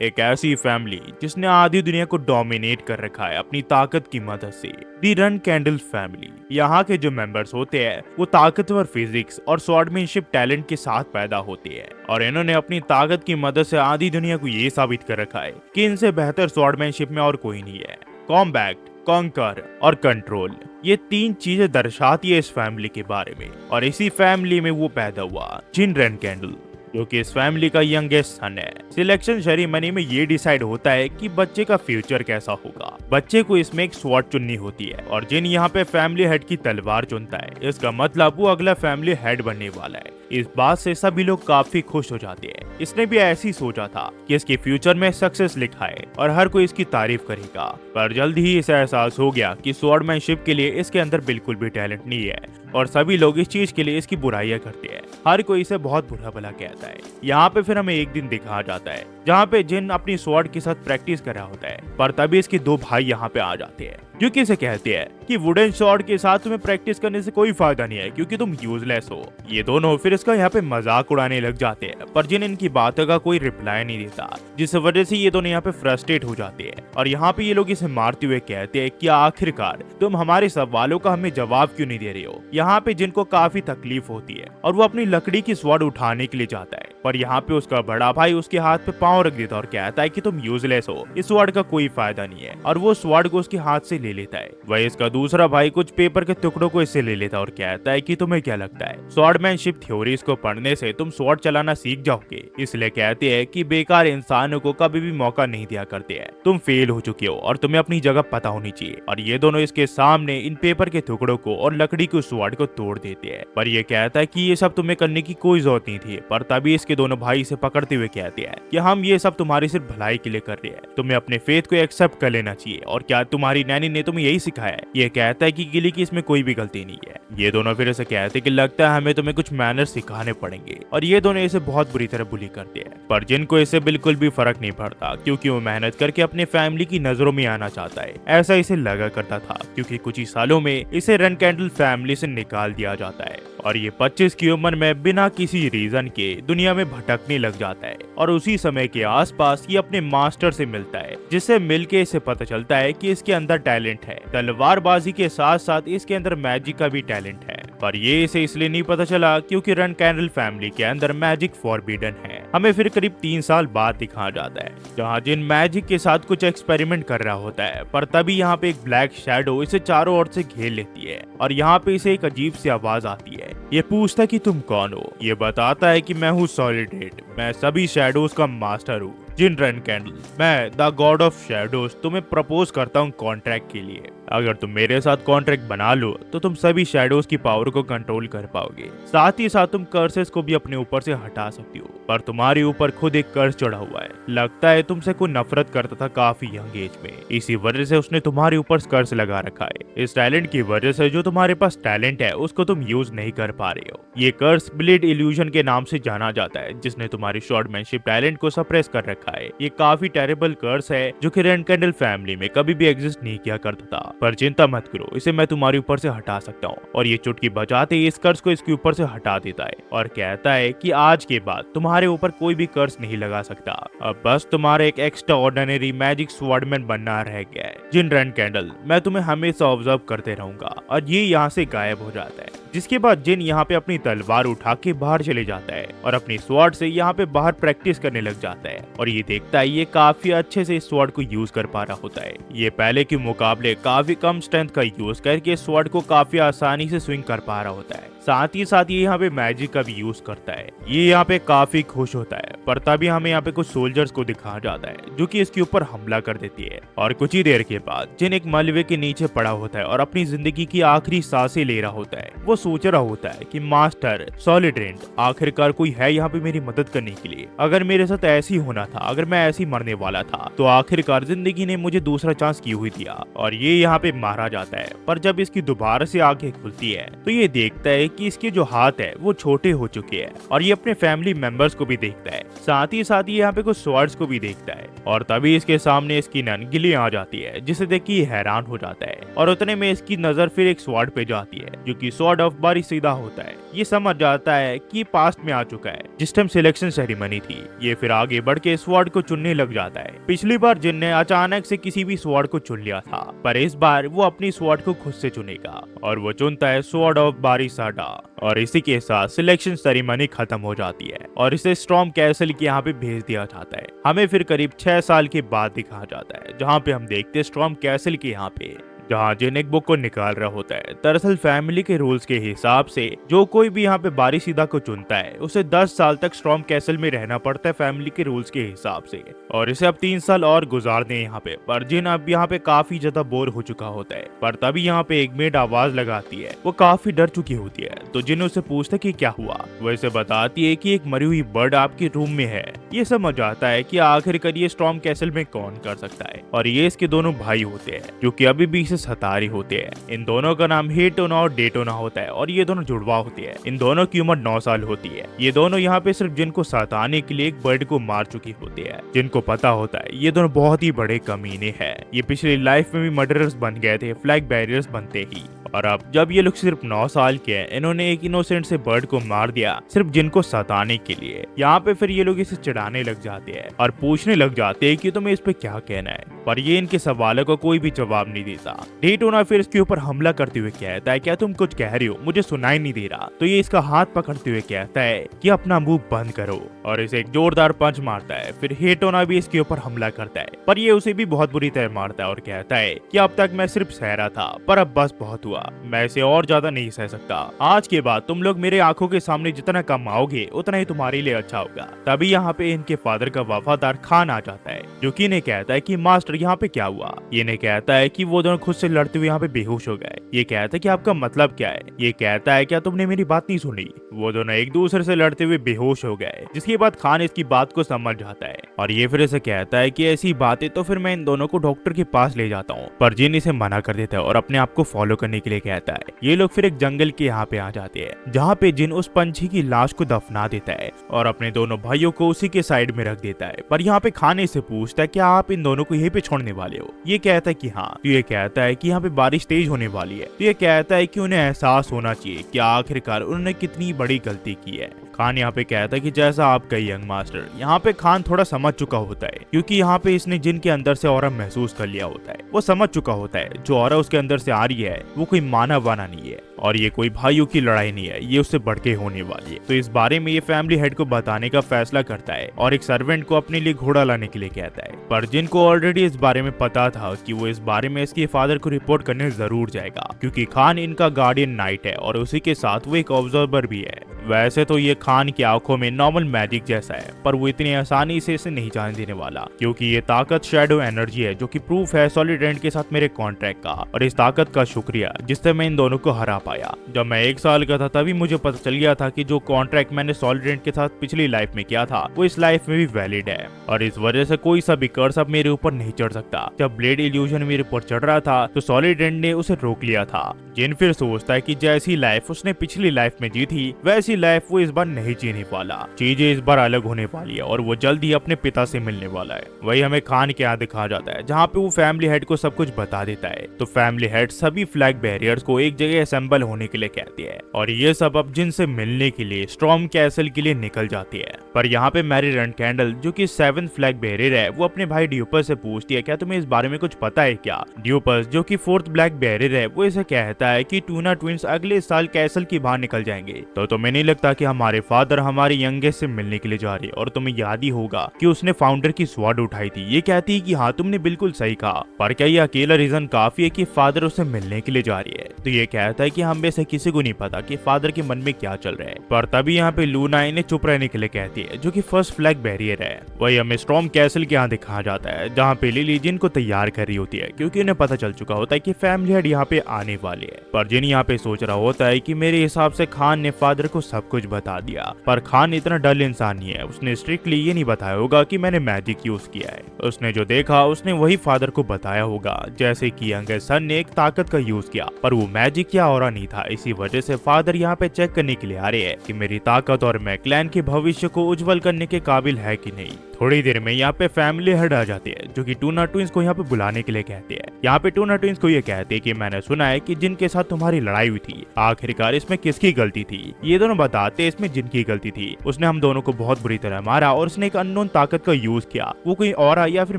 एक ऐसी फैमिली जिसने आधी दुनिया को डोमिनेट कर रखा है अपनी ताकत की मदद से। दी रन कैंडल फैमिली। यहाँ के जो मेंबर्स होते हैं वो ताकतवर फिजिक्स और स्वॉर्डमैनशिप टैलेंट के साथ पैदा होते हैं और इन्होंने अपनी ताकत की मदद से आधी दुनिया को ये साबित कर रखा है कि इनसे बेहतर स्वॉर्डमैनशिप में और कोई नहीं है। कॉम्बैक्ट, कॉन्कर और कंट्रोल, ये तीन चीजें दर्शाती है इस फैमिली के बारे में। और इसी फैमिली में वो पैदा हुआ जिन रन कैंडल, जो कि इस फैमिली का यंगेस्ट सन है। सिलेक्शन सेरेमनी में ये डिसाइड होता है कि बच्चे का फ्यूचर कैसा होगा। बच्चे को इसमें एक स्वॉर्ड चुननी होती है और जिन यहाँ पे फैमिली हेड की तलवार चुनता है, इसका मतलब वो अगला फैमिली हेड बनने वाला है। इस बात से सभी लोग काफी खुश हो जाते हैं। इसने भी ऐसी ही सोचा था कि इसके फ्यूचर में सक्सेस लिखा है और हर कोई इसकी तारीफ करेगा, पर जल्द ही इसे एहसास हो गया कि स्वॉर्डमैनशिप के लिए इसके अंदर बिल्कुल भी टैलेंट नहीं है और सभी लोग इस चीज के लिए इसकी बुराइयां करते हैं। हर कोई इसे बहुत बुरा भला कहता है। यहाँ पे फिर हमें एक दिन दिखाया जाता है जहाँ पे जिन अपनी स्वॉर्ड के साथ प्रैक्टिस कर रहा होता है, पर तभी इसके दो भाई यहाँ पे आ जाते हैं जो कि इसे कहते हैं कि वुडन स्वॉर्ड के साथ तुम्हें प्रैक्टिस करने से कोई फायदा नहीं है क्योंकि तुम यूजलेस हो। ये दोनों फिर इसका यहाँ पे मजाक उड़ाने लग जाते हैं, पर जिन इनकी बातों का कोई रिप्लाई नहीं देता, जिस वजह से ये दोनों यहाँ पे फ्रस्ट्रेट हो जाते हैं और यहाँ पे ये लोग इसे मारते हुए कहते हैं कि आखिरकार तुम हमारे सवालों का हमें जवाब क्यों नहीं दे रहे हो। यहाँ पे जिनको काफी तकलीफ होती है और वो अपनी लकड़ी की स्वॉर्ड उठाने के लिए जाता है, पर यहाँ पे उसका बड़ा भाई उसके हाथ पे पांव रख देता है और कहता है कि तुम यूजलेस हो, इस स्वॉर्ड का कोई फायदा नहीं है, और वो स्वॉर्ड को उसके हाथ से ले लेता है। वही इसका दूसरा भाई कुछ पेपर के टुकड़ों को इससे ले लेता है और कहता है कि तुम्हें क्या लगता है स्वॉर्डमैनशिप थ्योरीज को पढ़ने से तुम स्वॉर्ड चलाना सीख जाओगे, इसलिए कहते हैं कि बेकार इंसानों को कभी भी मौका नहीं दिया करते हैं, तुम फेल हो चुके हो और तुम्हें अपनी जगह पता होनी चाहिए। और ये दोनों इसके सामने इन पेपर के टुकड़ों को और लकड़ी के स्वॉर्ड को तोड़ देते हैं, पर ये कहता है कि ये सब तुम्हें करने की कोई जरूरत नहीं थी। पर तभी इसके दोनों भाई इसे पकड़ते हुए कहते हैं कि हम ये सब तुम्हारी सिर्फ भलाई के लिए कर रहे हैं, तुम्हें अपने फेथ को एक्सेप्ट कर लेना चाहिए। और क्या तुम्हारी नैनी ने तुम्हें यही सिखाया है? ये कहता है कि गिली की इसमें कोई भी गलती नहीं है। ये दोनों फिर इसे कहते हैं कि लगता है हमें तुम्हें कुछ मैनर्स सिखाने पड़ेंगे, और ये दोनों इसे बहुत बुरी तरह बुली करते हैं, पर जिनको इसे बिल्कुल भी फर्क नहीं पड़ता क्योंकि वो मेहनत करके अपने फैमिली की नजरों में आना चाहता है। ऐसा इसे लगा करता था क्योंकि कुछ ही सालों में इसे रन कैंडल फैमिली से निकाल दिया जाता है और ये 25 की उम्र में बिना किसी रीजन के दुनिया में भटकने लग जाता है। और उसी समय के आसपास ये अपने मास्टर से मिलता है, जिससे मिलके इसे पता चलता है कि इसके अंदर टैलेंट है। तलवारबाजी के साथ साथ इसके अंदर मैजिक का भी टैलेंट है, पर ये इसे इसलिए नहीं पता चला क्योंकि रन कैंडल फैमिली के अंदर मैजिक फॉरबिडन है। हमें फिर करीब 3 साल बाद दिखाया जाता है जहाँ जिन मैजिक के साथ कुछ एक्सपेरिमेंट कर रहा होता है, पर तभी यहाँ पे एक ब्लैक शैडो इसे चारों ओर से घेर लेती है और यहाँ पे इसे एक अजीब सी आवाज आती है। ये पूछता है कि तुम कौन हो? ये बताता है कि मैं हूँ सॉलिडेड, मैं सभी शैडोज का मास्टर हूँ। जिन रन कैंडल, मैं द गॉड ऑफ शैडोज तुम्हें प्रपोज करता हूँ कॉन्ट्रैक्ट के लिए। अगर तुम मेरे साथ कॉन्ट्रैक्ट बना लो तो तुम सभी शैडोज की पावर को कंट्रोल कर पाओगे, साथ ही साथ तुम कर्सेस को भी अपने ऊपर से हटा सकती हो। पर तुम्हारे ऊपर खुद एक कर्स चढ़ा हुआ है, लगता है तुमसे कोई नफरत करता था काफी यंग एज में, इसी वजह से उसने तुम्हारे ऊपर कर्स लगा रखा है। इस टैलेंट की वजह से जो तुम्हारे पास टैलेंट है उसको तुम यूज नहीं कर पा रहे हो। ये कर्स ब्लेड इल्यूजन के नाम से जाना जाता है, जिसने तुम्हारी स्वॉर्डमैनशिप टैलेंट को सप्रेस कर रखा है। ये काफी टेरेबल कर्स है जो कि रन कैंडल फैमिली में कभी भी एग्जिस्ट नहीं किया करता था, पर चिंता मत करो, इसे मैं तुम्हारे ऊपर से हटा सकता हूँ। और ये चुटकी बजाते ही इस कर्स को इसके ऊपर से हटा देता है और कहता है कि आज के बाद तुम्हारे ऊपर कोई भी कर्स नहीं लगा सकता, अब बस तुम्हारा एक एक्स्ट्रा ऑर्डिनरी मैजिक स्वॉर्डमैन बनना रह गया है। जिन रन कैंडल, मैं तुम्हें हमेशा ऑब्जर्व करते रहूंगा। और ये यहाँ से गायब हो जाता है, जिसके बाद जिन यहाँ पे अपनी तलवार उठा के बाहर चले जाता है और अपनी स्वॉर्ड से यहाँ पे बाहर प्रैक्टिस करने लग जाता है। और ये देखता है ये काफी अच्छे से इस स्वॉर्ड को यूज कर पा रहा होता है। ये पहले के मुकाबले काफी कम स्ट्रेंथ का यूज करके स्वॉर्ड को काफी आसानी से स्विंग कर पा रहा होता है। साथ ही साथ ये यहाँ पे मैजिक का भी यूज करता है। ये यहाँ पे काफी खुश होता है, पर तभी हमें यहाँ पे कुछ सोल्जर्स को दिखाया जाता है जो कि इसके ऊपर हमला कर देती है। और कुछ ही देर के बाद जिन एक मलबे के नीचे पड़ा होता है और अपनी जिंदगी की आखिरी सांसें ले रहा होता है, वो सोच रहा होता है कि मास्टर सॉलिडेंट, आखिरकार कोई है यहाँ पे मेरी मदद करने के लिए। अगर मेरे साथ ऐसी होना था, अगर मैं ऐसी मरने वाला था, तो आखिरकार जिंदगी ने मुझे दूसरा चांस क्यों ही दिया। और ये यहाँ पे मारा जाता है। पर जब इसकी दोबारा से आंखें खुलती है तो ये देखता है कि इसके जो हाथ है वो छोटे हो चुके हैं और ये अपने फैमिली मेंबर्स को भी देखता है, साथ ही यहाँ पे कुछ स्वॉर्ड्स को भी देखता है। और तभी इसके सामने इसकी नन गिली आ जाती है, जिसे देख के ये हैरान हो जाता है और उतने में इसकी नजर फिर एक स्वॉर्ड पे जाती है जो कि स्वॉर्ड ऑफ बारी सीधा होता है। ये समझ जाता है कि पास्ट में आ चुका है जिस टाइम सिलेक्शन सेरेमनी थी। ये फिर आगे बढ़ के स्वॉर्ड को चुनने लग जाता है। पिछली बार जिन ने अचानक से किसी भी स्वॉर्ड को चुन लिया था, पर इस बार वो अपनी स्वॉर्ड को खुद से चुनेगा और वो चुनता है स्वॉर्ड ऑफ बारी साडा। और इसी के साथ सिलेक्शन सेरेमनी खत्म हो जाती है और इसे स्टॉर्म कैसल के यहाँ पे भेज दिया जाता है। हमें फिर करीब 6 साल के बाद दिखाया जाता है, जहाँ पे हम देखते हैं स्टॉर्म कैसल के यहाँ पे जहाँ जिन एक बुक को निकाल रहा होता है। दरअसल फैमिली के रूल्स के हिसाब से जो कोई भी यहाँ पे बारी सीधा को चुनता है उसे 10 साल तक स्टॉर्म कैसल में रहना पड़ता है फैमिली के रूल्स के हिसाब से, और इसे अब 3 साल और गुजारने हैं यहाँ पे। पर जिन अब यहाँ पे काफी ज्यादा बोर हो चुका होता है, पर तभी यहाँ पे एक मेड आवाज लगाती है। वो काफी डर चुकी होती है तो जिन उसे पूछता है कि क्या हुआ। वो इसे बताती है कि एक मरी हुई बर्ड आपके रूम में है। ये समझ आता है कि आखिरकार ये स्टॉर्म कैसल में कौन कर सकता है, और ये इसके दोनों भाई होते हैं जो कि अभी भी इसे सतारी होते हैं। इन दोनों का नाम हेटोना और डेटोना होता है और ये दोनों जुड़वा होते हैं। इन दोनों की उम्र 9 साल होती है। ये दोनों यहाँ पे सिर्फ जिनको सताने के लिए एक बर्ड को मार चुकी होती है। जिनको पता होता है ये दोनों बहुत ही बड़े कमीने हैं। ये पिछली लाइफ में भी मर्डरर्स बन गए थे फ्लैग बैरियर्स बनते ही, और अब जब ये लोग सिर्फ 9 साल के हैं, इन्होंने एक इनोसेंट से बर्ड को मार दिया सिर्फ जिनको सताने के लिए। यहाँ पे फिर ये लोग इसे चिढ़ाने लग जाते हैं और पूछने लग जाते हैं कि तुम्हें इस पे क्या कहना है, पर ये इनके सवालों को कोई भी जवाब नहीं देता। डेटोना फिर इसके ऊपर हमला करते हुए कहता है क्या तुम कुछ कह रही हो, मुझे सुनाई नहीं दे रहा। तो ये इसका हाथ पकड़ते हुए कहता है कि अपना मुंह बंद करो, और इसे एक जोरदार पंच मारता है। फिर हेटोना भी इसके ऊपर हमला करता है, पर ये उसे भी बहुत बुरी तरह मारता है और कहता है कि अब तक मैं सिर्फ सह रहा था, पर अब बस बहुत हुआ, मैं इसे और ज्यादा नहीं सह सकता। आज के बाद तुम लोग मेरे आंखों के सामने जितना कम आओगे उतना ही तुम्हारे लिए अच्छा होगा। तभी यहाँ पे इनके फादर का वफादार खान आ जाता है, जो कि इन्हें कहता है कि मास्टर यहाँ पे क्या हुआ। ये इन्हें कहता है कि वो दोनों खुद से लड़ते हुए यहाँ पे बेहोश हो गए। ये कहता है कि आपका मतलब क्या है। ये कहता है क्या तुमने मेरी बात नहीं सुनी। वो दोनों एक दूसरे से लड़ते हुए बेहोश हो गए, जिसके बाद खान इसकी बात को समझ जाता है और ये फिर इसे कहता है कि ऐसी बातें तो फिर मैं इन दोनों को डॉक्टर के पास ले जाता हूँ। पर जिन इसे मना कर देता है और अपने आप को फॉलो करने के लिए कहता है। ये लोग फिर एक जंगल के यहाँ पे आ जाते हैं, जहाँ पे जिन उस पंछी की लाश को दफना देता है और अपने दोनों भाइयों को उसी के साइड में रख देता है। पर यहाँ पे खाने से पूछता है क्या आप इन दोनों को यहीं पे छोड़ने वाले हो। ये कहता है कि हाँ। तो ये कहता है कि यहाँ पे बारिश तेज होने वाली है। तो ये कहता है कि उन्हें एहसास होना चाहिए कि आखिरकार उन्होंने कितनी बड़ी गलती की है। खान यहाँ पे कहता है कि जैसा आप कही यंग मास्टर। यहाँ पे खान थोड़ा समझ चुका होता है, क्योंकि यहाँ पे इसने जिन के अंदर से ऑरा महसूस कर लिया होता है। वो समझ चुका होता है जो ऑरा उसके अंदर से आ रही है वो कोई मानव वाना नहीं है, और ये कोई भाइयों की लड़ाई नहीं है, ये उससे बढ़ के होने वाली है। तो इस बारे में ये फैमिली हेड को बताने का फैसला करता है और एक सर्वेंट को अपने लिए घोड़ा लाने के लिए कहता है। पर जिनको ऑलरेडी इस बारे में पता था कि वो इस बारे में इसके फादर को रिपोर्ट करने जरूर जाएगा, क्योंकि खान इनका गार्डियन नाइट है और उसी के साथ वो एक ऑब्जर्वर भी है। वैसे तो ये खान की आंखों में नॉर्मल मैजिक जैसा है, पर वो इतनी आसानी से इसे नहीं जाने देने वाला, क्योंकि ये ताकत शैडो एनर्जी है, जो कि प्रूफ है सॉलिड एंड के साथ मेरे कॉन्ट्रैक्ट का। और इस ताकत का शुक्रिया जिससे मैं इन दोनों को हरा पाया। जब मैं 1 साल का था तभी मुझे पता चल गया था कि जो कॉन्ट्रैक्ट मैंने सॉलिड एंड के साथ पिछली लाइफ में किया था वो इस लाइफ में भी वैलिड है, और इस वजह से कोई सा भी कर्स अब मेरे ऊपर नहीं चढ़ सकता। जब ब्लेड इल्यूजन मेरे ऊपर चढ़ रहा था तो सॉलिड एंड ने उसे रोक लिया था। जिन फिर सोचता है कि जैसी लाइफ उसने पिछली लाइफ में जी थी वैसी लाइफ वो इस बार नहीं जीने वाला। चीजें इस बार अलग होने वाली है और वो जल्द ही अपने पिता से मिलने वाला है। वही हमें खान के यहाँ दिखाया जाता है, जहाँ पे वो फैमिली हेड को सब कुछ बता देता है। तो फैमिली हेड सभी फ्लैग बैरियर्स को एक जगह असेंबल होने के लिए कहती है, और ये सब अब जिन से मिलने के लिए स्टॉर्म कैसल के लिए निकल जाती है। पर यहाँ पे मैरी रन कैंडल, जो कि 7th फ्लैग बैरियर है, वो अपने भाई ड्यूपस से पूछती है क्या तुम्हें इस बारे में कुछ पता है क्या। ड्यूपस, जो कि 4th ब्लैक बैरियर है, वो इसे कहता है कि टूना ट्विंस अगले साल कैसल की बाहर निकल जाएंगे। तो तुम्हें नहीं लगता कि हमारे फादर हमारे यंगेस्ट से मिलने के लिए जा रहे, और तुम्हें याद ही होगा कि उसने फाउंडर की स्वॉर्ड उठाई थी। ये कहती है कि हाँ तुमने बिल्कुल सही कहा, पर क्या ये अकेला रीजन काफी है कि फादर उससे मिलने के लिए जा रही है। तो ये कहता है कि हम में से किसी को नहीं पता कि फादर के मन में क्या चल रहा है। पर तभी यहाँ पे लूना इन्हें चुप रहने के लिए कहती है, जो कि 1st फ्लैग बैरियर है। वही हमें स्टॉर्म कैसल के यहाँ दिखाया जाता है, जहाँ पे लिली जिन को तैयार कर रही होती है, क्योंकि उन्हें पता चल चुका होता है कि फैमिली हेड यहाँ पे आने वाले है। पर जिन यहाँ पे सोच रहा होता है कि मेरे हिसाब से खान ने फादर को सब कुछ बता दिया। पर खान इतना डल इंसान नहीं है, उसने स्ट्रिक्टली ये नहीं बताया होगा कि मैंने मैजिक यूज किया है। उसने जो देखा उसने वही फादर को बताया होगा, जैसे कि यंगर सन ने एक ताकत का यूज किया, पर वो मैजिक या ऑरा नहीं था। इसी वजह से फादर यहाँ पे चेक करने के लिए आ रहे हैं कि मेरी ताकत और मैं क्लैन के भविष्य को उज्जवल करने के काबिल है कि नहीं। थोड़ी देर में यहाँ पे फैमिली हेड आ जाती है, जो कि टूना ट्विंस को यहाँ पे बुलाने के लिए कहते हैं। यहाँ पे टूना ट्विंस को ये कहते हैं कि मैंने सुना है कि जिनके साथ तुम्हारी लड़ाई हुई थी, आखिरकार इसमें किसकी गलती थी। ये दोनों बताते इसमें जिनकी गलती थी। उसने हम दोनों को बहुत बुरी तरह मारा और उसने एक अननोन ताकत का यूज किया। वो कोई ऑरा या फिर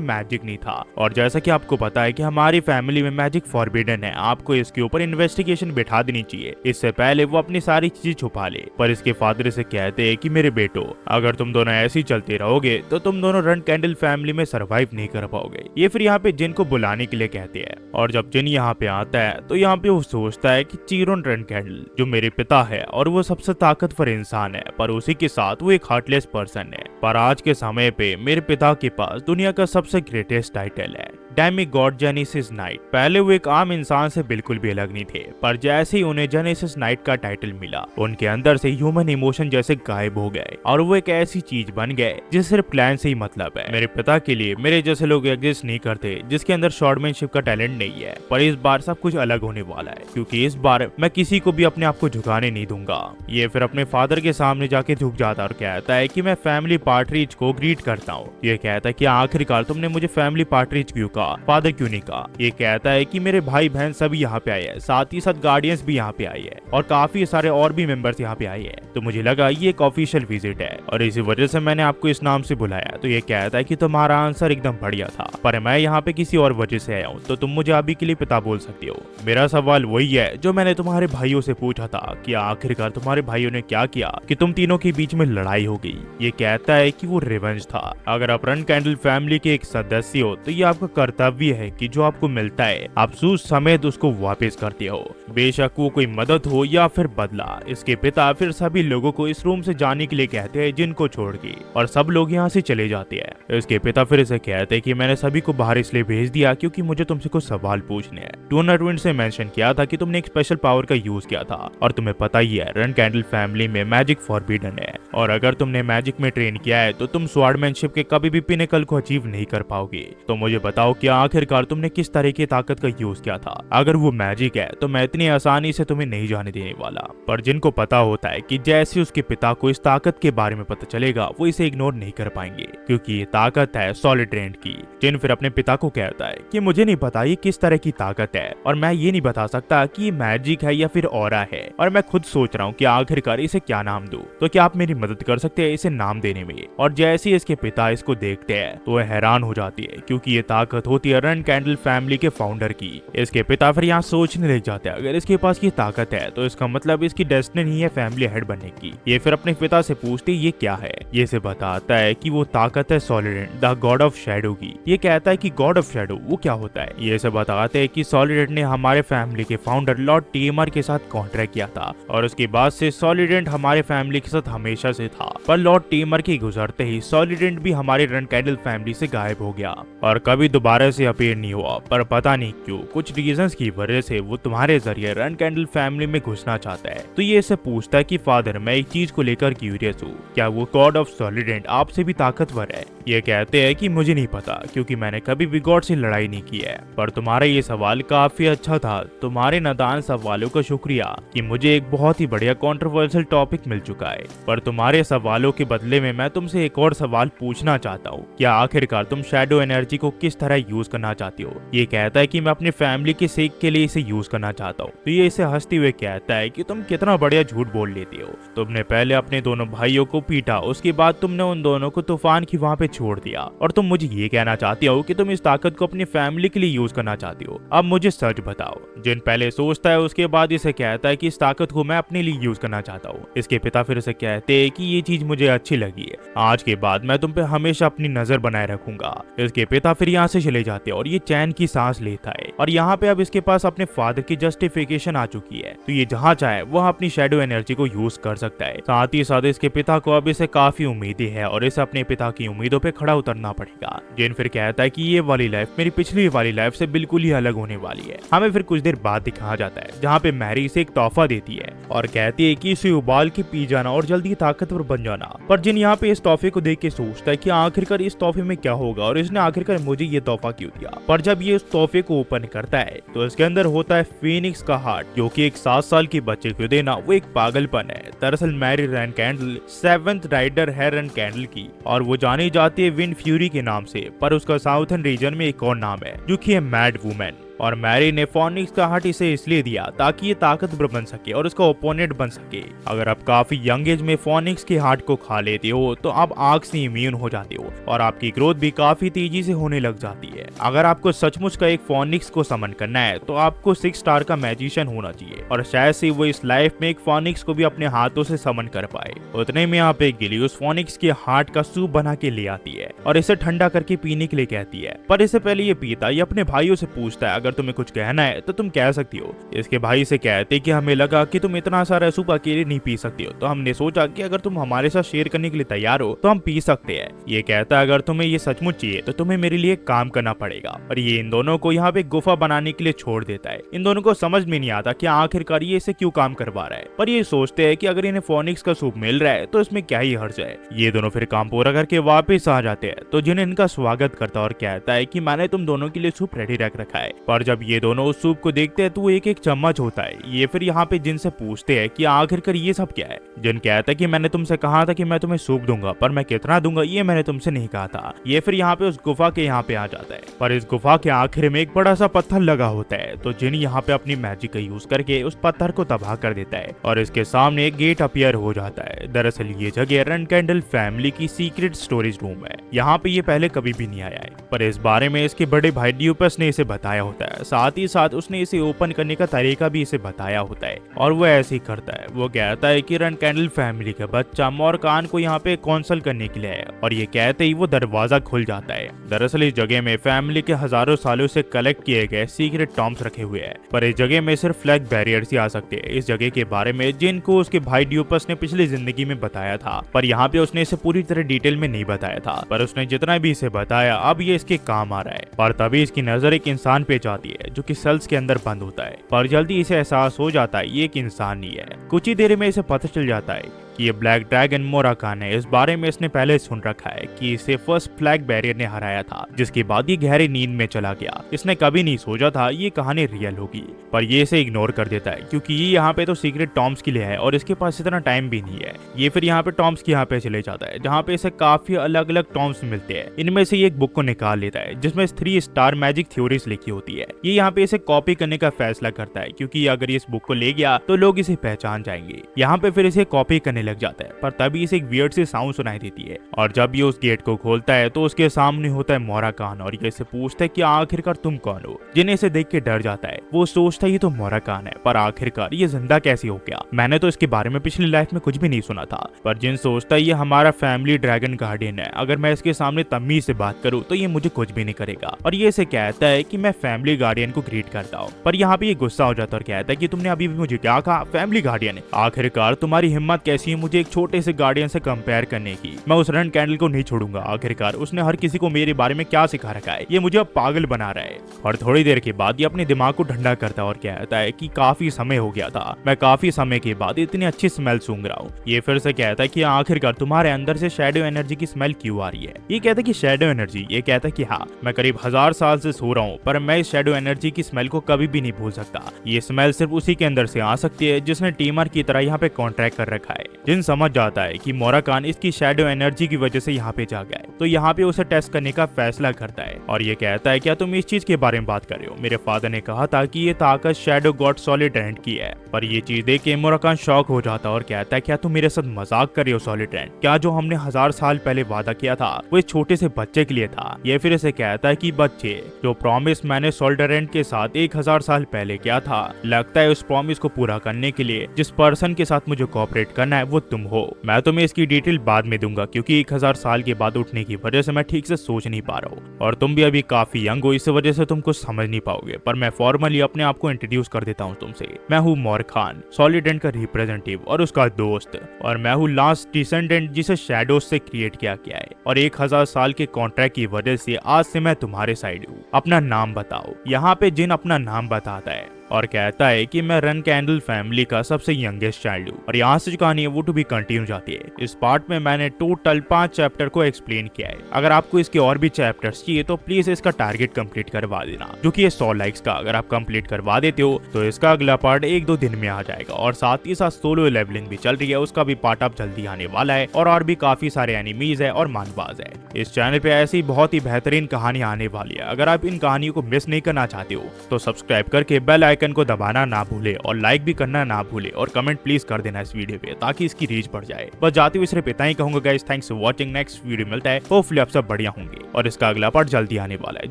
मैजिक नहीं था। और जैसा कि आपको पता है कि हमारी फैमिली में मैजिक फॉरबिडन है, आपको इसके ऊपर इन्वेस्टिगेशन बैठा देनी चाहिए, इससे पहले वो अपनी सारी चीजें छुपा ले। पर इसके फादर से कहते हैं कि मेरे बेटो, अगर तुम दोनों ऐसे ही चलते रहोगे तो तुम दोनों रन कैंडल फैमिली में सरवाइव नहीं कर पाओगे। ये फिर यहाँ पे जिन को बुलाने के लिए कहते हैं। और जब जिन यहाँ पे आता है तो यहाँ पे वो सोचता है कि चीरोन रन कैंडल जो मेरे पिता है और वो सबसे ताकतवर इंसान है, पर उसी के साथ वो एक हार्टलेस पर्सन है। पर आज के समय पे मेरे पिता के पास दुनिया का सबसे ग्रेटेस्ट टाइटल है, डेमी गॉड जेनेसिस नाइट। पहले वो एक आम इंसान से बिल्कुल भी अलग नहीं थे, पर जैसे ही उन्हें जेनेसिस नाइट का टाइटल मिला, उनके अंदर से ह्यूमन इमोशन जैसे गायब हो गए और वो एक ऐसी चीज बन गए जिस सिर्फ क्लैन से ही मतलब है। मेरे पिता के लिए मेरे जैसे लोग एग्जिस्ट नहीं करते जिसके अंदर शॉर्टमैनशिप का टैलेंट नहीं है। पर इस बार सब कुछ अलग होने वाला है, क्योंकि इस बार मैं किसी को भी अपने आप को झुकाने नहीं दूंगा। ये फिर अपने फादर के सामने जाके झुक जाता और कहता है कि मैं फैमिली पार्टरीज को ग्रीट करता हूँ। ये कहता है कि आखिरकार तुमने मुझे फैमिली पार्टरीज क्यों कहा, फादर क्यों नहीं कहा। ये कहता है कि मेरे भाई बहन सभी यहाँ पे आए हैं, साथ ही साथ गार्डियंस भी यहाँ पे आए हैं और काफी सारे और भी मेंबर्स यहाँ पे आए हैं। तो मुझे लगा ये एक ऑफिशियल विजिट है और इसी वजह से मैंने आपको इस नाम से बुलाया। तो ये कहता है कि तुम्हारा आंसर एकदम बढ़िया था, पर मैं यहाँ पे किसी और वजह से आया हूँ, तो तुम मुझे अभी के लिए पिता बोल सकती हो। मेरा सवाल वही है जो मैंने तुम्हारे भाइयों से पूछा था कि आखिरकार तुम्हारे भाइयों ने क्या किया कि तुम तीनों के बीच में लड़ाई हो गई। ये कहता है कि वो रिवेंज था। अगर आप रन कैंडल फैमिली के एक सदस्य हो तो ये आपका कर्तव्य है कि जो आपको मिलता है आप सूझ समेत उसको वापस करते हो, बेशक वो कोई मदद हो या फिर बदला। इसके पिता फिर सभी लोगों को इस रूम से जाने के लिए कहते हैं जिनको छोड़ के, और सब लोग यहाँ से चले जाते हैं। इसके पिता फिर इसे कहते हैं कि मैंने सभी को बाहर इसलिए भेज दिया क्योंकि मुझे तुमसे कुछ सवाल पूछने हैं। टूना ट्विंस ने मेंशन किया था कि तुमने एक स्पेशल पावर का यूज किया था और तुम्हें पता ही है रन कैंडल फैमिली में मैजिक फॉरबिडन है, और अगर तुमने मैजिक में ट्रेन किया है तो तुम स्वॉर्डमैनशिप के कभी भी पिनेकल को अचीव नहीं कर पाओगे। तो मुझे बताओ कि आखिरकार तुमने किस तरह की ताकत का यूज किया था। अगर वो मैजिक है तो मैं इतनी आसानी से तुम्हें नहीं जाने देने वाला। पर जिनको पता होता है कि जैसे उसके पिता को इस ताकत के बारे में पता चलेगा वो इसे इग्नोर नहीं कर पाएंगे, क्योंकि ये ताकत है सॉलिड्रेंट की। जिन फिर अपने पिता को कहता है कि मुझे नहीं पता ये किस तरह की ताकत है और मैं ये नहीं बता सकता कि ये मैजिक है या फिर ऑरा है, और मैं खुद सोच रहा हूँ कि आखिरकार इसे क्या नाम दूं। तो क्या आप मेरी मदद कर सकते हैं इसे नाम देने में। और जैसे ही इसके पिता इसको देखते हैं तो वह हैरान हो जाती है, क्योंकि ये ताकत होती है रन कैंडल फैमिली के फाउंडर की। इसके पिता फिर यहाँ सोचने लग जाते हैं अगर इसके पास ये ताकत है तो इसका मतलब इसकी डेस्टिनी है फैमिली हेड बनने की। ये फिर अपने पिता से पूछते ये क्या है। ये से बताता है कि वो ताकत है सॉलिडेंट द गॉड ऑफ शैडो की। ये कहता है कि गॉड ऑफ शैडो वो क्या होता है। ये से बताते हैं कि सॉलिडेंट ने हमारे फैमिली के फाउंडर लॉर्ड टीएमआर के साथ कॉन्ट्रैक्ट किया था और उसके बाद से सॉलिडेंट हमारे फैमिली के साथ हमेशा से था। पर लॉर्ड टीएमआर के गुजरते ही सॉलिडेंट भी हमारे रन कैंडल फैमिली से गायब हो गया और कभी दोबारा से अपीयर नहीं हुआ। पर पता नहीं क्यों कुछ रीजंस की वजह से वो तुम्हारे जरिए रन कैंडल फैमिली में घुसना चाहता है। तो ये इसे पूछता है कि फादर मैं एक चीज को लेकर क्यूरियस हूँ, क्या वो गॉड ऑफ सॉलिडेंट आपसे भी ताकतवर है। ये कहते हैं कि मुझे नहीं पता क्योंकि मैंने कभी भी गॉड से लड़ाई नहीं की है। पर तुम्हारा ये सवाल काफी अच्छा था। तुम्हारे नादान सवालों का शुक्रिया कि मुझे एक बहुत ही बढ़िया कंट्रोवर्शियल टॉपिक मिल चुका है। पर तुम्हारे सवालों के बदले में मैं तुमसे एक और सवाल पूछना चाहता हूँ, क्या आखिरकार तुम शैडो एनर्जी को किस तरह यूज करना चाहती हो। ये कहता है कि मैं अपनी फैमिली के सेक के लिए इसे यूज करना चाहता हूँ। तो ये इसे हंसते हुए कहता है कि तुम कितना बढ़िया झूठ बोल लेती हो। तुमने पहले अपने दोनों भाइयों को पीटा, उसके बाद तुमने उन दोनों को तूफान की वहां पे छोड़ दिया और तुम मुझे ये कहना चाहती हो कि तुम इस ताकत को अपनी फैमिली के लिए यूज करना चाहती हो। अब मुझे सच बताओ। जिन पहले सोचता है उसके बाद इसे कहता है कि इस ताकत को मैं अपने लिए यूज करना चाहता हूँ। इसके पिता फिर इसे कहते हैं कि ये चीज मुझे अच्छी लगी है, आज के बाद मैं तुम पे हमेशा अपनी नजर बनाए रखूंगा। इसके पिता फिर यहाँ से चले चले जाते हैं और ये चैन की सांस लेता है। और यहाँ पे अब इसके पास अपने फादर की जस्टिफिकेशन आ चुकी है, तो ये जहाँ चाहे वह अपनी शैडो एनर्जी को यूज कर सकता है। साथ ही साथ इसके पिता को अब इसे काफी उम्मीदें है और इसे अपने पिता की उम्मीदों पे खड़ा उतरना पड़ेगा। जिन फिर कहता है कि ये वाली लाइफ मेरी पिछली वाली लाइफ से बिल्कुल ही अलग होने वाली है। हमें फिर कुछ देर बाद दिखाया जाता है जहाँ पे मैरी इसे एक तोहफा देती है और कहती है कि इसे उबाल के पी जाना और जल्दी ताकतवर बन जाना। पर जिन यहाँ पे इस तोहफे को देख के सोचता है कि आखिरकार इस तोहफे में क्या होगा और इसने आखिरकार मुझे ये तोहफा क्यों दिया। पर जब ये उस तोहफे को ओपन करता है तो इसके अंदर होता है फीनिक्स का हार्ट, जो कि एक 7 साल के बच्चे को देना वो एक पागलपन है। दरअसल Mary run candle 7th rider है रन कैंडल की और वो जानी जाती है विंड फ्यूरी के नाम से, पर उसका साउथर्न रीजन में एक और नाम है जो कि है मैड वुमेन। और मैरी ने फोनिक्स का हार्ट इसे इसलिए दिया ताकि ये ताकतवर बन सके और उसका ओपोनेंट बन सके। अगर आप काफी यंग एज में फोनिक्स के हार्ट को खा लेते हो तो आप आग से इम्यून हो जाते हो और आपकी ग्रोथ भी काफी तेजी से होने लग जाती है। अगर आपको सचमुच का एक फोनिक्स को समन करना है तो आपको 6 स्टार का मैजिशियन होना चाहिए और शायद से वो इस लाइफ में एक फोनिक्स को भी अपने हाथों से समन कर पाए। उतने में यहाँ पे गिली उस फोनिक्स के हार्ट का सूप बना के ले आती है और इसे ठंडा करके पीने के लिए कहती है। पर इससे पहले ये पीता ये अपने भाइयों से पूछता है अगर तुम्हें कुछ कहना है तो तुम कह सकती हो। इसके भाई से कहते कि हमें लगा कि तुम इतना सारा सूप अकेले नहीं पी सकती हो, तो हमने सोचा कि अगर तुम हमारे साथ शेयर करने के लिए तैयार हो तो हम पी सकते हैं। ये कहता है अगर तुम्हें ये सचमुच चाहिए तो तुम्हें मेरे लिए काम करना पड़ेगा। और ये इन दोनों को यहाँ पे गुफा बनाने के लिए छोड़ देता है। इन दोनों को समझ में नहीं आता कि आखिरकार ये इसे क्यों काम करवा रहा है, पर ये सोचते हैं कि अगर इन्हें फोनिक्स का सूप मिल रहा है तो इसमें क्या ही हर्ज है। ये दोनों फिर काम पूरा करके वापस आ जाते हैं तो जिन्हें इनका स्वागत करता और कहता है कि मैंने तुम दोनों के लिए सूप रेडी रख रखा है। पर जब ये दोनों उस सूप को देखते हैं तो वो एक एक चम्मच होता है। ये फिर यहाँ पे जिन से पूछते हैं कि आखिरकार ये सब क्या है। जिन कहता है कि मैंने तुमसे कहा था कि मैं तुम्हें सूप दूंगा, पर मैं कितना दूंगा ये मैंने तुमसे नहीं कहा था। ये फिर यहाँ पे उस गुफा के यहाँ पे आ जाता है, पर इस गुफा के आखिर में एक बड़ा सा पत्थर लगा होता है। तो जिन यहाँ पे अपनी मैजिक का यूज करके उस पत्थर को तबाह कर देता है और इसके सामने एक गेट अपीयर हो जाता है। दरअसल ये जगह रन कैंडल फैमिली की सीक्रेट स्टोरेज रूम है। यहाँ पे ये पहले कभी भी नहीं आया है, पर इस बारे में इसके बड़े भाई ड्यूपस ने इसे बताया होता है। साथ ही साथ उसने इसे ओपन करने का तरीका भी इसे बताया होता है और वो ऐसे ही करता है। वो कहता है कि रन कैंडल फैमिली का बच्चा मोरकान को यहाँ पे कौंसल करने के लिए है और ये कहते ही वो दरवाजा खुल जाता है। दरअसल इस जगह में फैमिली के हजारों सालों से कलेक्ट किए गए सीक्रेट टॉम्स रखे हुए हैं, पर इस जगह में सिर्फ फ्लैग बैरियर्स ही आ सकते हैं। इस जगह के बारे में जिनको उसके भाई ड्यूपस ने पिछली जिंदगी में बताया था, पर यहाँ पे उसने इसे पूरी तरह डिटेल में नहीं बताया था, पर उसने जितना भी इसे बताया अब ये इसके काम आ रहा है। पर तभी इसकी नजर एक इंसान पे जाती है जो कि सेल्स के अंदर बंद होता है, पर जल्दी इसे एहसास हो जाता है ये एक इंसान ही है। कुछ ही देर में इसे पता चल जाता है कि ये ब्लैक ड्रैगन मोराकान है। इस बारे में इसने पहले सुन रखा है कि इसे फर्स्ट फ्लैग बैरियर ने हराया था, जिसके बाद ये गहरी नींद में चला गया। इसने कभी नहीं सोचा था ये कहानी रियल होगी, पर ये इसे इग्नोर कर देता है क्योंकि ये यहाँ पे तो सीक्रेट टॉम्स के लिए है और इसके पास इतना टाइम भी नहीं है। ये फिर यहाँ पे टॉम्स के यहाँ पे चले जाता है जहाँ पे इसे काफी अलग अलग टॉम्स मिलते हैं। इनमें से एक बुक को निकाल लेता है जिसमें 3 स्टार मैजिक थ्योरीज लिखी होती है। ये यहाँ पे इसे कॉपी करने का फैसला करता है क्योंकि अगर इस बुक को ले गया तो लोग इसे पहचान जाएंगे। यहाँ पे फिर इसे कॉपी करने लग जाता है, पर तभी इसे एक वियर्ड सी साउंड सुनाई देती है और जब ये उस गेट को खोलता है तो उसके सामने होता है मोराकान और ये इसे पूछता है कि आखिरकार तुम कौन हो। जिन्हें इसे देख के डर जाता है। वो सोचता है ये तो मोराकान है, पर आखिरकार ये जिंदा कैसे हो गया, मैंने तो इसके बारे में पिछली लाइफ में कुछ भी नहीं सुना था। पर जिन सोचता है ये हमारा फैमिली ड्रैगन गार्डियन है, अगर मैं इसके सामने तमीज से बात करूँ तो ये मुझे कुछ भी नहीं करेगा और ये इसे कहता है कि मैं फैमिली गार्डियन को ग्रीट करता हूँ। पर यहाँ पे ये गुस्सा हो जाता है और कहता है कि तुमने अभी भी मुझे क्या कहा, फैमिली गार्डियन। आखिरकार तुम्हारी हिम्मत कैसी है मुझे एक छोटे से गार्डियन से कंपेयर करने की। मैं उस रन कैंडल को नहीं छोड़ूंगा। आखिरकार उसने हर किसी को मेरे बारे में क्या सिखा रखा है, ये मुझे अब पागल बना रहा है। और थोड़ी देर के बाद ये अपने दिमाग को ठंडा करता है और कहता है कि काफी समय हो गया था, मैं काफी समय के बाद इतनी अच्छी स्मेल सूंघ रहा हूँ। ये फिर से कहता है कि आखिरकार तुम्हारे अंदर से शैडो एनर्जी की स्मेल क्यों आ रही है। ये कहता है कि शैडो एनर्जी। ये कहता है कि हाँ, मैं करीब 1000 साल से सो रहा हूँ, पर मैं इस शैडो एनर्जी की स्मेल को कभी भी नहीं भूल सकता। ये स्मेल सिर्फ उसी के अंदर से आ सकती है जिसने टीमर की तरह यहाँ पे कॉन्ट्रैक्ट कर रखा है। जिन समझ जाता है कि मोराकान इसकी शैडो एनर्जी की वजह से यहाँ पे जा गया है, तो यहाँ पे उसे टेस्ट करने का फैसला करता है और ये कहता है क्या तुम इस चीज के बारे में बात कर रहे हो, मेरे फादर ने कहा था कि ये ताकत शैडो गॉड सॉलिडेंट की है। पर ये चीज देख के मोराकान शॉक हो जाता है और कहता है क्या तुम मेरे साथ मजाक कर रहे हो सॉलिडेंट, क्या जो हमने 1000 साल पहले वादा किया था वो इस छोटे से बच्चे के लिए था। ये फिर इसे कहता है कि बच्चे, जो प्रॉमिस मैंने सॉलिडेंट के साथ 1000 साल पहले किया था, लगता है उस प्रॉमिस को पूरा करने के लिए जिस पर्सन के साथ मुझे कोऑपरेट करना है वो तुम हो। मैं तुम्हें इसकी डिटेल बाद में दूंगा क्योंकि 1000 साल के बाद उठने की वजह से मैं ठीक से सोच नहीं पा रहा हूँ और तुम भी अभी काफी यंग हो, इस वजह से तुम कुछ समझ नहीं पाओगे। पर मैं फॉर्मली अपने आप को इंट्रोड्यूस कर देता हूँ तुमसे। मैं हूँ मौर्य खान, सॉलिडेंट का रिप्रेजेंटेटिव और उसका दोस्त, और मैं हूँ लास्ट डिसेंडेंट जिसे शैडोज से क्रिएट किया गया है। और 1000 साल के कॉन्ट्रैक्ट की वजह से आज से मैं तुम्हारे साइड हूँ। अपना नाम बताओ। यहाँ पे जिन अपना नाम बताता है और कहता है कि मैं रन कैंडल फैमिली का सबसे यंगेस्ट चाइल्ड हूँ। और यहाँ से जो कहानी है वो टू बी कंटिन्यू जाती है। इस पार्ट में मैंने टोटल 5 चैप्टर को एक्सप्लेन किया है। अगर आपको इसके और भी चैप्टर्स चाहिए तो प्लीज इसका टारगेट कंप्लीट करवा देना, जो कि 100 लाइक्स का। अगर आप कंप्लीट करवा देते हो तो इसका अगला पार्ट 1-2 दिन में आ जाएगा। और साथ ही साथ सोलो लेवलिंग भी चल रही है, उसका भी पार्ट अब जल्दी आने वाला है। और भी काफी सारे एनिमीज है और मानबाज है। इस चैनल पे ऐसी बहुत ही बेहतरीन कहानी आने वाली है। अगर आप इन कहानियों को मिस नहीं करना चाहते हो तो सब्सक्राइब करके बेल आइकन को दबाना ना भूले और लाइक भी करना ना भूले और कमेंट प्लीज कर देना इस वीडियो पे ताकि इसकी रीच बढ़ जाए। बस जाते हुए सिर्फ इतना ही कहूंगा guys, thanks for watching. Next video मिलता है, होपफुली आप सब बढ़िया होंगे और इसका अगला पार्ट जल्दी आने वाला है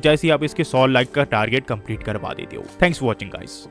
जैसे ही आप इसके 100 लाइक का टारगेट कंप्लीट करवा देते हो। Thanks for watching guys.